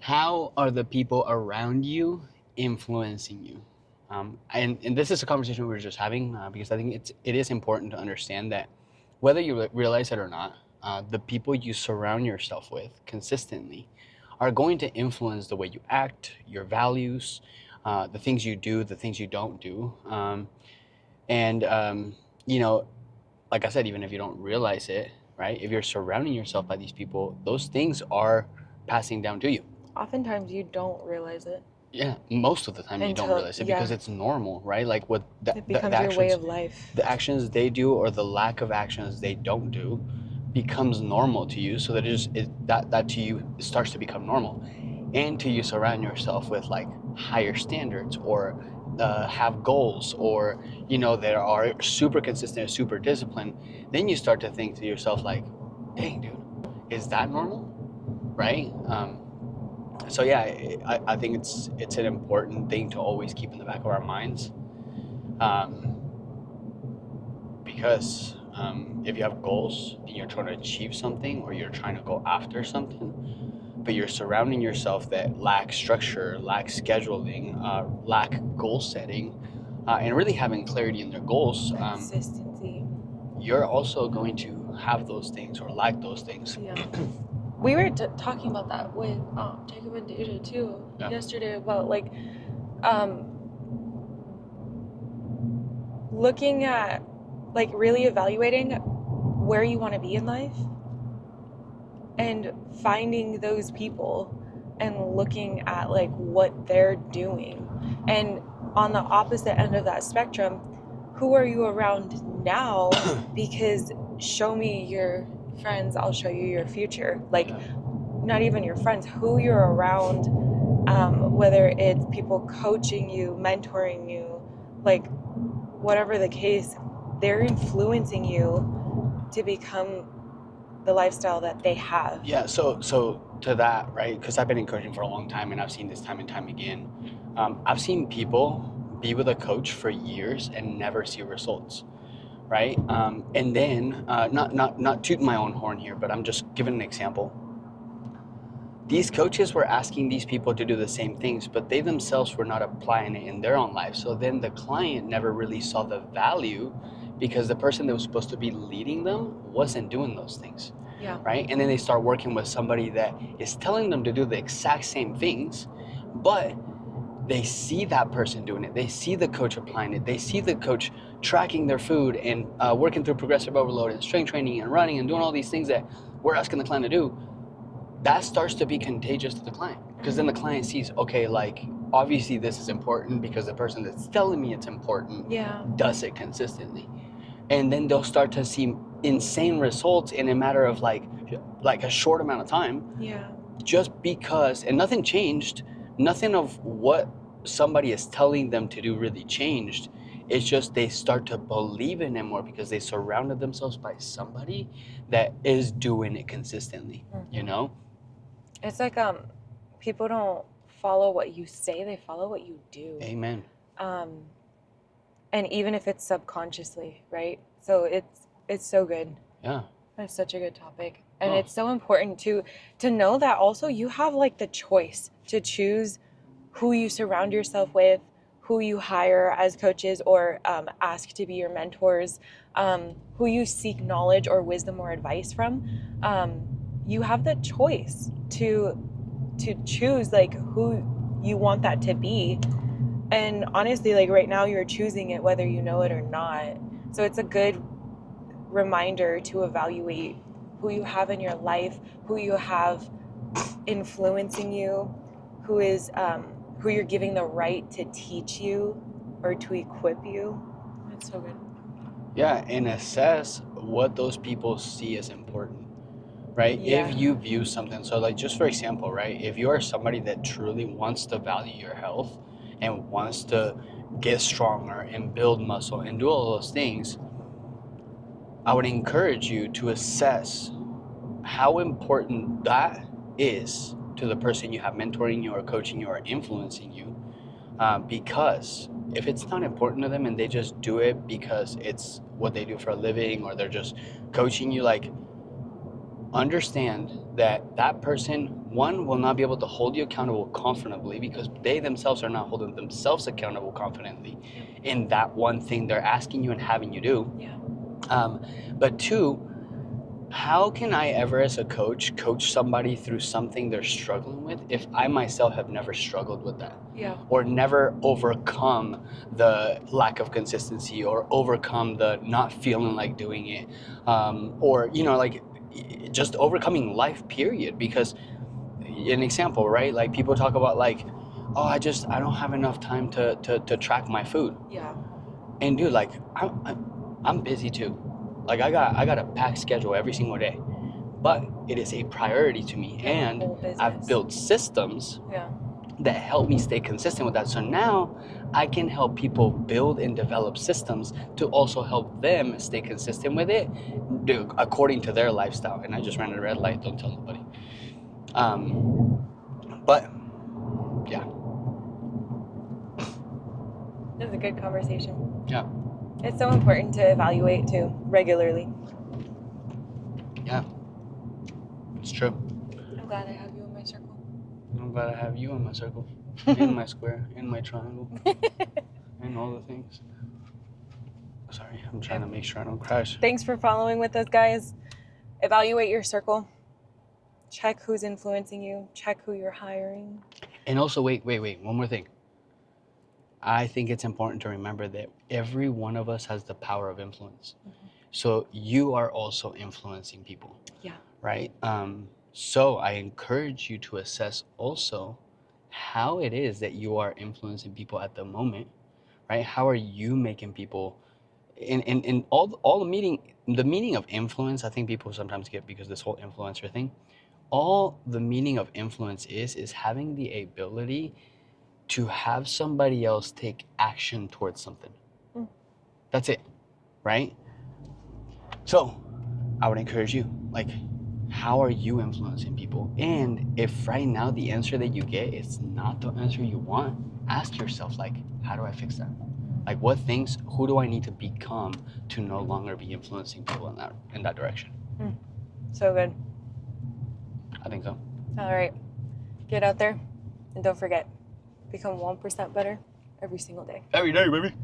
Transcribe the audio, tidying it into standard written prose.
How are the people around you influencing you? And this is a conversation we were just having because I think it is important to understand that whether you realize it or not, the people you surround yourself with consistently are going to influence the way you act, your values, the things you do, the things you don't do. And, you know, like I said, even if you don't realize it, right? If you're surrounding yourself by these people, those things are passing down to you. Oftentimes you don't realize it Yeah, most of the time you don't until, realize it because yeah, it's normal, right? Like what it the becomes your way actions of life. the actions they do or the lack of actions they don't do becomes normal to you, so that that to you starts to become normal, and to you surround yourself with like higher standards or have goals or that are super consistent, super disciplined. Then you start to think to yourself like, dang dude, is that normal, right? So yeah, I think it's an important thing to always keep in the back of our minds, um, because if you have goals and you're trying to achieve something or you're trying to go after something, but you're surrounding yourself that lack structure, lack scheduling, lack goal setting, and really having clarity in their goals, Consistency. you're also going to have those things or lack those things. Yeah. We were talking about that with Jacob and Deja too Yeah. yesterday about like um, looking at like really evaluating where you want to be in life and finding those people and looking at like what they're doing. And on the opposite end of that spectrum, who are you around now? Because show me your friends, I'll show you your future. Like, not even your friends, who you're around, whether it's people coaching you, mentoring you, like whatever the case, they're influencing you to become the lifestyle that they have. Yeah, so to that, right? Because I've been in coaching for a long time, and I've seen this time and time again. I've seen people be with a coach for years and never see results, right? And then, not toot my own horn here, but I'm just giving an example. These coaches were asking these people to do the same things, but they themselves were not applying it in their own life. So then the client never really saw the value because the person that was supposed to be leading them wasn't doing those things. Yeah. Right? And then they start working with somebody that is telling them to do the exact same things, but they see that person doing it. They see the coach applying it. They see the coach tracking their food and working through progressive overload and strength training and running and doing all these things that we're asking the client to do. That starts to be contagious to the client, because then the client sees, okay, like obviously this is important because the person that's telling me it's important does it consistently. And then they'll start to see insane results in a matter of like a short amount of time. Yeah. Just because, and nothing changed, nothing of what somebody is telling them to do really changed. It's just they start to believe in it more because they surrounded themselves by somebody that is doing it consistently, you know? It's like people don't follow what you say, they follow what you do. Amen. And even if it's subconsciously, right? So it's so good. Yeah. That's such a good topic. And it's so important to know that also you have like the choice to choose who you surround yourself with, who you hire as coaches or ask to be your mentors, who you seek knowledge or wisdom or advice from. You have the choice to choose like who you want that to be. And honestly, like right now you're choosing it whether you know it or not. So it's a good reminder to evaluate who you have in your life, who you have influencing you, who you're giving the right to teach you or to equip you. That's so good. Yeah, and assess what those people see as important, right? Yeah. If you view something, so like just for example, right? If you are somebody that truly wants to value your health and wants to get stronger and build muscle and do all those things, I would encourage you to assess how important that is to the person you have mentoring you or coaching you or influencing you. Because if it's not important to them and they just do it because it's what they do for a living or they're just coaching you, like understand that that person, one, will not be able to hold you accountable confidently because they themselves are not holding themselves accountable confidently in that one thing they're asking you and having you do. Yeah. But two, how can I ever, as a coach somebody through something they're struggling with if I myself have never struggled with that? Yeah. Or never overcome the lack of consistency or overcome the not feeling like doing it. Or, like just overcoming life, period. Because an example, right? Like people talk about like, oh, I don't have enough time to track my food. Yeah. And dude, like I'm busy too. Like I got a packed schedule every single day, but it is a priority to me, You have a and whole business. I've built systems Yeah. that help me stay consistent with that. So now I can help people build and develop systems to also help them stay consistent with it, according to their lifestyle. And I just ran a red light. Don't tell nobody. But yeah. This is a good conversation. Yeah. It's so important to evaluate too, regularly. Yeah. It's true. I'm glad I have you in my circle. I'm glad I have you in my circle, in my square, in my triangle, and all the things. Sorry, I'm trying to make sure I don't crash. Thanks for following with us, guys. Evaluate your circle. Check who's influencing you. Check who you're hiring. And also, wait, one more thing. I think it's important to remember that every one of us has the power of influence. Mm-hmm. So you are also influencing people. Yeah. Right? So I encourage you to assess also how it is that you are influencing people at the moment, right? How are you making people in all the meaning of influence, I think people sometimes get, because this whole influencer thing, all the meaning of influence is having the ability to have somebody else take action towards something. That's it, right? So I would encourage you, like, how are you influencing people? And if right now the answer that you get is not the answer you want, ask yourself, like, how do I fix that? Like, who do I need to become to no longer be influencing people in that direction? So good. I think so. All right. Get out there and don't forget, become 1% better every single day. Every day, baby.